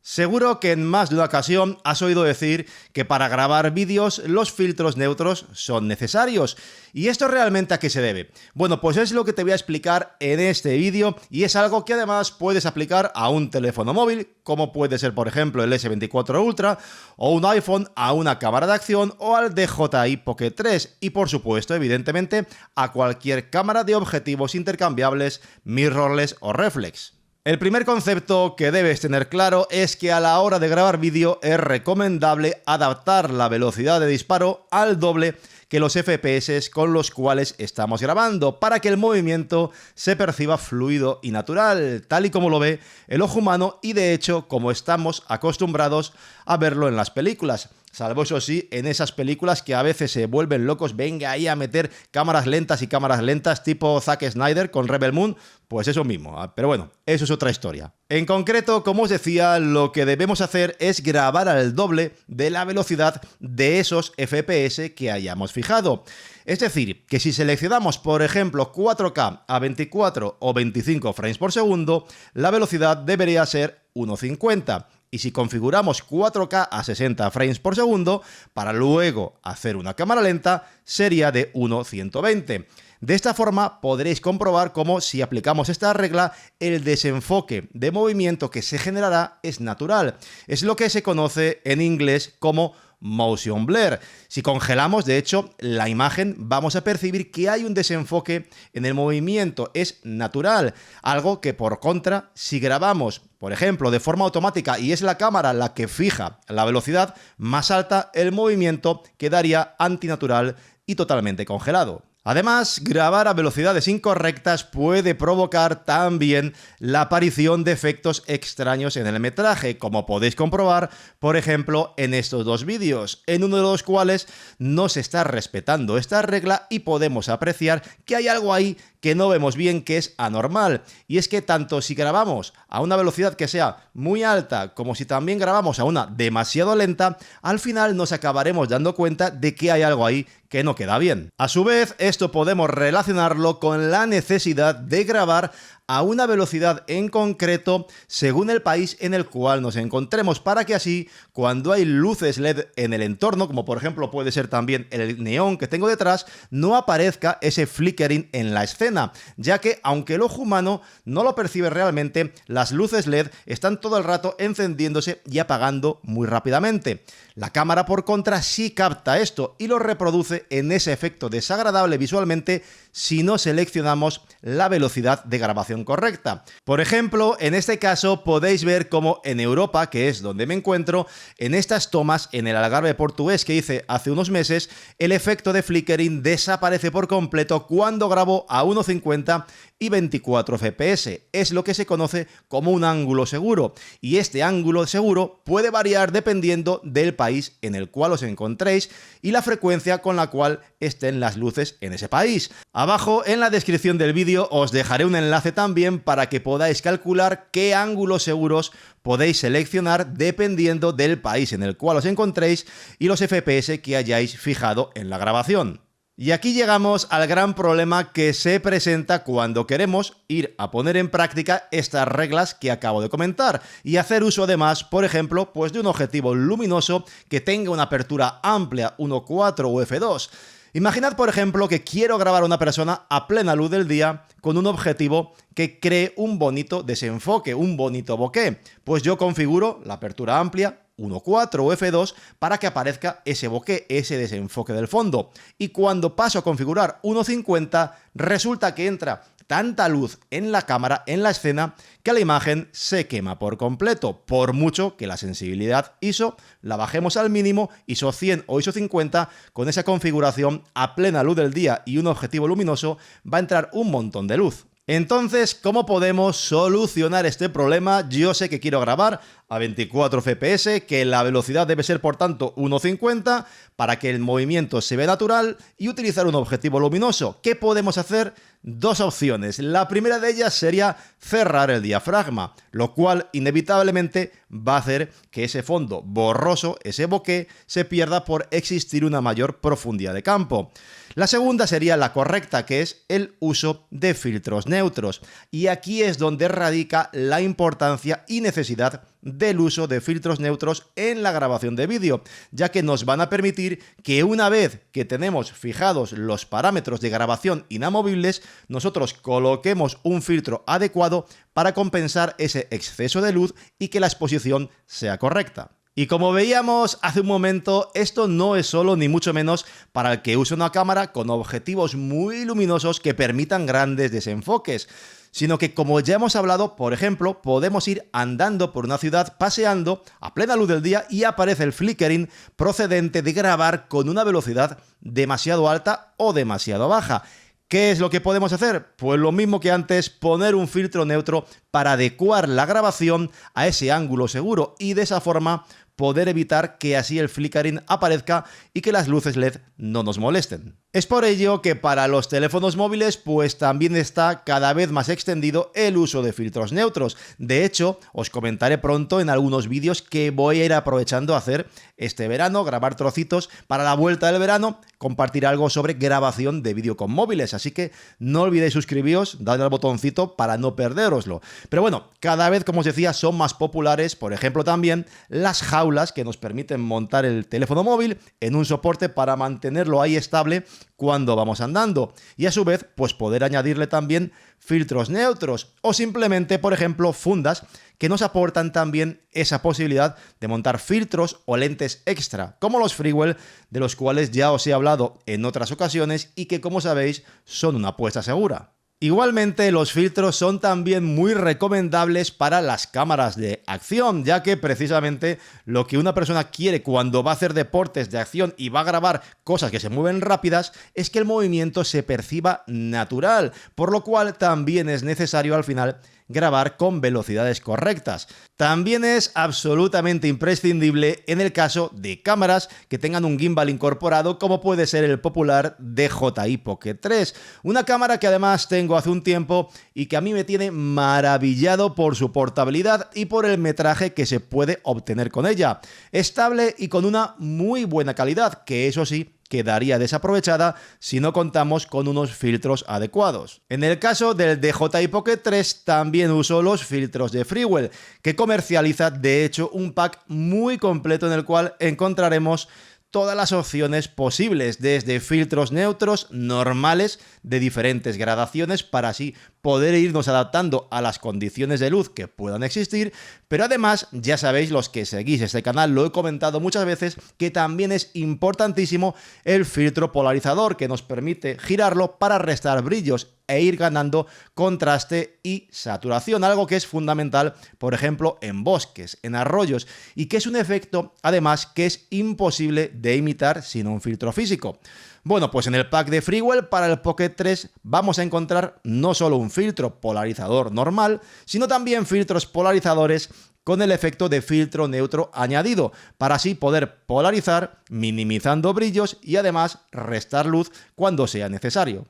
Seguro que en más de una ocasión has oído decir que para grabar vídeos los filtros neutros son necesarios. ¿Y esto realmente a qué se debe? Bueno, pues es lo que te voy a explicar en este vídeo y es algo que además puedes aplicar a un teléfono móvil, como puede ser por ejemplo el S24 Ultra, o un iPhone a una cámara de acción o al DJI Pocket 3 y por supuesto, evidentemente, a cualquier cámara de objetivos intercambiables, mirrorless o reflex. El primer concepto que debes tener claro es que a la hora de grabar vídeo es recomendable adaptar la velocidad de disparo al doble que los FPS con los cuales estamos grabando, para que el movimiento se perciba fluido y natural, tal y como lo ve el ojo humano y de hecho como estamos acostumbrados a verlo en las películas. Salvo eso sí, en esas películas que a veces se vuelven locos, venga ahí a meter cámaras lentas tipo Zack Snyder con Rebel Moon, pues eso mismo, pero bueno, eso es otra historia. En concreto, como os decía, lo que debemos hacer es grabar al doble de la velocidad de esos FPS que hayamos fijado. Es decir, que si seleccionamos, por ejemplo, 4K a 24 o 25 frames por segundo, la velocidad debería ser 1.50. Y si configuramos 4K a 60 frames por segundo, para luego hacer una cámara lenta, sería de 1.120. De esta forma podréis comprobar cómo si aplicamos esta regla, el desenfoque de movimiento que se generará es natural. Es lo que se conoce en inglés como motion blur. Si congelamos, de hecho, la imagen, vamos a percibir que hay un desenfoque en el movimiento, es natural. Algo que, por contra, si grabamos, por ejemplo, de forma automática y es la cámara la que fija la velocidad más alta, el movimiento quedaría antinatural y totalmente congelado. Además, grabar a velocidades incorrectas puede provocar también la aparición de efectos extraños en el metraje, como podéis comprobar, por ejemplo, en estos dos vídeos, en uno de los cuales no se está respetando esta regla y podemos apreciar que hay algo ahí que no vemos bien, que es anormal. Y es que tanto si grabamos a una velocidad que sea muy alta como si también grabamos a una demasiado lenta, al final nos acabaremos dando cuenta de que hay algo ahí que no queda bien. A su vez, esto podemos relacionarlo con la necesidad de grabar a una velocidad en concreto según el país en el cual nos encontremos, para que así, cuando hay luces LED en el entorno, como por ejemplo puede ser también el neón que tengo detrás, no aparezca ese flickering en la escena, ya que aunque el ojo humano no lo percibe realmente, las luces LED están todo el rato encendiéndose y apagando muy rápidamente. La cámara, por contra, sí capta esto y lo reproduce en ese efecto desagradable visualmente si no seleccionamos la velocidad de grabación correcta. Por ejemplo, en este caso podéis ver cómo en Europa, que es donde me encuentro, en estas tomas en el Algarve portugués que hice hace unos meses, el efecto de flickering desaparece por completo cuando grabo a 1.50 y 24 FPS. Es lo que se conoce como un ángulo seguro, y este ángulo seguro puede variar dependiendo del país en el cual os encontréis y la frecuencia con la cual estén las luces en ese país. Abajo en la descripción del vídeo os dejaré un enlace también para que podáis calcular qué ángulos seguros podéis seleccionar dependiendo del país en el cual os encontréis y los FPS que hayáis fijado en la grabación. Y aquí llegamos al gran problema que se presenta cuando queremos ir a poner en práctica estas reglas que acabo de comentar y hacer uso además, por ejemplo, pues de un objetivo luminoso que tenga una apertura amplia 1.4 o f2. Imaginad, por ejemplo, que quiero grabar a una persona a plena luz del día con un objetivo que cree un bonito desenfoque, un bonito bokeh. Pues yo configuro la apertura amplia 1.4 o f2 para que aparezca ese bokeh, ese desenfoque del fondo. Y cuando paso a configurar 1.50, resulta que entra tanta luz en la cámara, en la escena, que la imagen se quema por completo, por mucho que la sensibilidad ISO la bajemos al mínimo, ISO 100 o ISO 50, con esa configuración a plena luz del día y un objetivo luminoso va a entrar un montón de luz. Entonces, ¿cómo podemos solucionar este problema? Yo sé que quiero grabar a 24 FPS, que la velocidad debe ser por tanto 1.50 para que el movimiento se vea natural y utilizar un objetivo luminoso. ¿Qué podemos hacer? Dos opciones. La primera de ellas sería cerrar el diafragma, lo cual inevitablemente va a hacer que ese fondo borroso, ese bokeh, se pierda por existir una mayor profundidad de campo. La segunda sería la correcta, que es el uso de filtros neutros. Y aquí es donde radica la importancia y necesidad del uso de filtros neutros en la grabación de vídeo, ya que nos van a permitir que una vez que tenemos fijados los parámetros de grabación inamovibles, nosotros coloquemos un filtro adecuado para compensar ese exceso de luz y que la exposición sea correcta. Y como veíamos hace un momento, esto no es solo ni mucho menos para el que use una cámara con objetivos muy luminosos que permitan grandes desenfoques, sino que, como ya hemos hablado, por ejemplo, podemos ir andando por una ciudad paseando a plena luz del día y aparece el flickering procedente de grabar con una velocidad demasiado alta o demasiado baja. ¿Qué es lo que podemos hacer? Pues lo mismo que antes, poner un filtro neutro para adecuar la grabación a ese ángulo seguro y de esa forma poder evitar que así el flickering aparezca y que las luces LED no nos molesten. Es por ello que para los teléfonos móviles pues también está cada vez más extendido el uso de filtros neutros. De hecho, os comentaré pronto en algunos vídeos que voy a ir aprovechando a hacer este verano, grabar trocitos para la vuelta del verano, compartir algo sobre grabación de vídeo con móviles. Así que no olvidéis suscribiros, darle al botoncito para no perderoslo. Pero bueno, cada vez, como os decía, son más populares, por ejemplo, también las jaulas que nos permiten montar el teléfono móvil en un soporte para mantenerlo ahí estable cuando vamos andando y a su vez pues poder añadirle también filtros neutros o simplemente, por ejemplo, fundas que nos aportan también esa posibilidad de montar filtros o lentes extra, como los Freewell, de los cuales ya os he hablado en otras ocasiones y que, como sabéis, son una apuesta segura. Igualmente, los filtros son también muy recomendables para las cámaras de acción, ya que precisamente lo que una persona quiere cuando va a hacer deportes de acción y va a grabar cosas que se mueven rápidas es que el movimiento se perciba natural, por lo cual también es necesario al final grabar con velocidades correctas. También es absolutamente imprescindible en el caso de cámaras que tengan un gimbal incorporado, como puede ser el popular DJI Pocket 3, una cámara que además tengo hace un tiempo y que a mí me tiene maravillado por su portabilidad y por el metraje que se puede obtener con ella. Estable y con una muy buena calidad, que eso sí, quedaría desaprovechada si no contamos con unos filtros adecuados. En el caso del DJI Pocket 3 también uso los filtros de Freewell, que comercializa de hecho un pack muy completo en el cual encontraremos todas las opciones posibles, desde filtros neutros normales de diferentes gradaciones para así poder irnos adaptando a las condiciones de luz que puedan existir, pero además, ya sabéis, los que seguís este canal, lo he comentado muchas veces, que también es importantísimo el filtro polarizador, que nos permite girarlo para restar brillos e ir ganando contraste y saturación, algo que es fundamental, por ejemplo, en bosques, en arroyos, y que es un efecto, además, que es imposible de imitar sin un filtro físico. Bueno, pues en el pack de Freewell para el Pocket 3 vamos a encontrar no solo un filtro polarizador normal, sino también filtros polarizadores con el efecto de filtro neutro añadido, para así poder polarizar, minimizando brillos y además restar luz cuando sea necesario.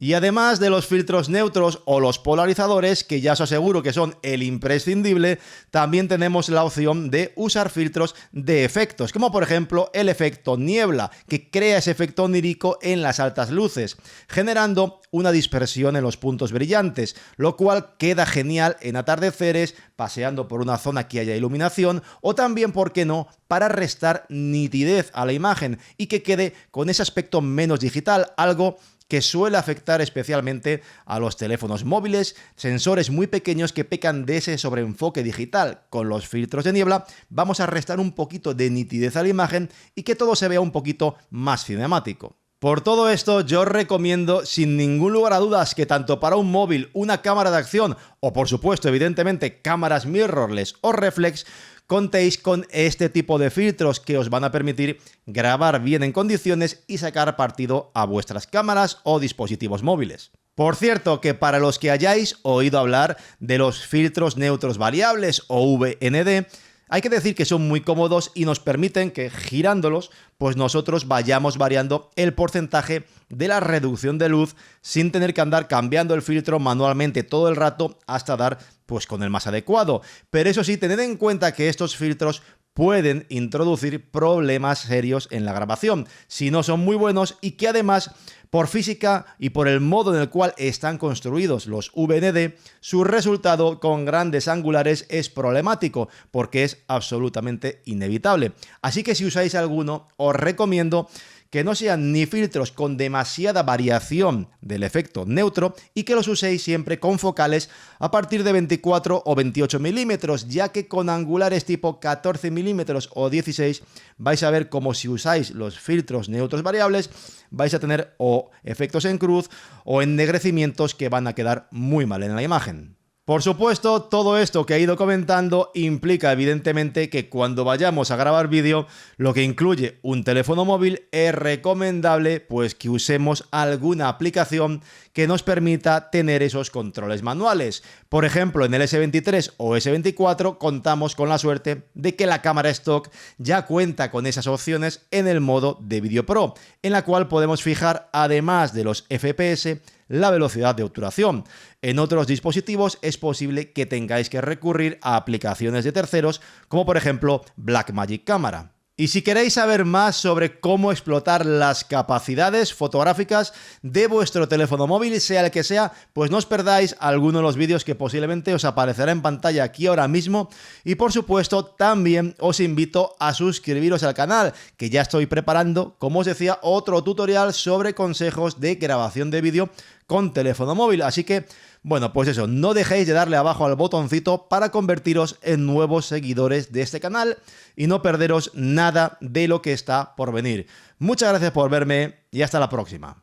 Y además de los filtros neutros o los polarizadores, que ya os aseguro que son el imprescindible, también tenemos la opción de usar filtros de efectos, como por ejemplo el efecto niebla, que crea ese efecto onírico en las altas luces, generando una dispersión en los puntos brillantes, lo cual queda genial en atardeceres, paseando por una zona que haya iluminación, o también, ¿por qué no?, para restar nitidez a la imagen y que quede con ese aspecto menos digital, algo que suele afectar especialmente a los teléfonos móviles, sensores muy pequeños que pecan de ese sobreenfoque digital. Con los filtros de niebla vamos a restar un poquito de nitidez a la imagen y que todo se vea un poquito más cinemático. Por todo esto, yo os recomiendo sin ningún lugar a dudas que tanto para un móvil, una cámara de acción o por supuesto, evidentemente, cámaras mirrorless o reflex, contéis con este tipo de filtros que os van a permitir grabar bien en condiciones y sacar partido a vuestras cámaras o dispositivos móviles. Por cierto, que para los que hayáis oído hablar de los filtros neutros variables o VND, hay que decir que son muy cómodos y nos permiten que, girándolos, pues nosotros vayamos variando el porcentaje de la reducción de luz sin tener que andar cambiando el filtro manualmente todo el rato hasta dar pues con el más adecuado. Pero eso sí, tened en cuenta que estos filtros pueden introducir problemas serios en la grabación si no son muy buenos, y que además, por física y por el modo en el cual están construidos los VND, su resultado con grandes angulares es problemático porque es absolutamente inevitable. Así que si usáis alguno, os recomiendo que no sean ni filtros con demasiada variación del efecto neutro y que los uséis siempre con focales a partir de 24 o 28 milímetros, ya que con angulares tipo 14 milímetros o 16 vais a ver como si usáis los filtros neutros variables vais a tener o efectos en cruz o ennegrecimientos que van a quedar muy mal en la imagen. Por supuesto, todo esto que he ido comentando implica evidentemente que cuando vayamos a grabar vídeo, lo que incluye un teléfono móvil, es recomendable pues que usemos alguna aplicación que nos permita tener esos controles manuales. Por ejemplo, en el S23 o S24 contamos con la suerte de que la cámara stock ya cuenta con esas opciones en el modo de Video Pro, en la cual podemos fijar, además de los FPS, la velocidad de obturación. En otros dispositivos es posible que tengáis que recurrir a aplicaciones de terceros, como por ejemplo Blackmagic Camera. Y si queréis saber más sobre cómo explotar las capacidades fotográficas de vuestro teléfono móvil, sea el que sea, pues no os perdáis alguno de los vídeos que posiblemente os aparecerá en pantalla aquí ahora mismo. Y por supuesto también os invito a suscribiros al canal, que ya estoy preparando, como os decía, otro tutorial sobre consejos de grabación de vídeo con teléfono móvil. Así que, bueno, pues eso, no dejéis de darle abajo al botoncito para convertiros en nuevos seguidores de este canal y no perderos nada de lo que está por venir. Muchas gracias por verme y hasta la próxima.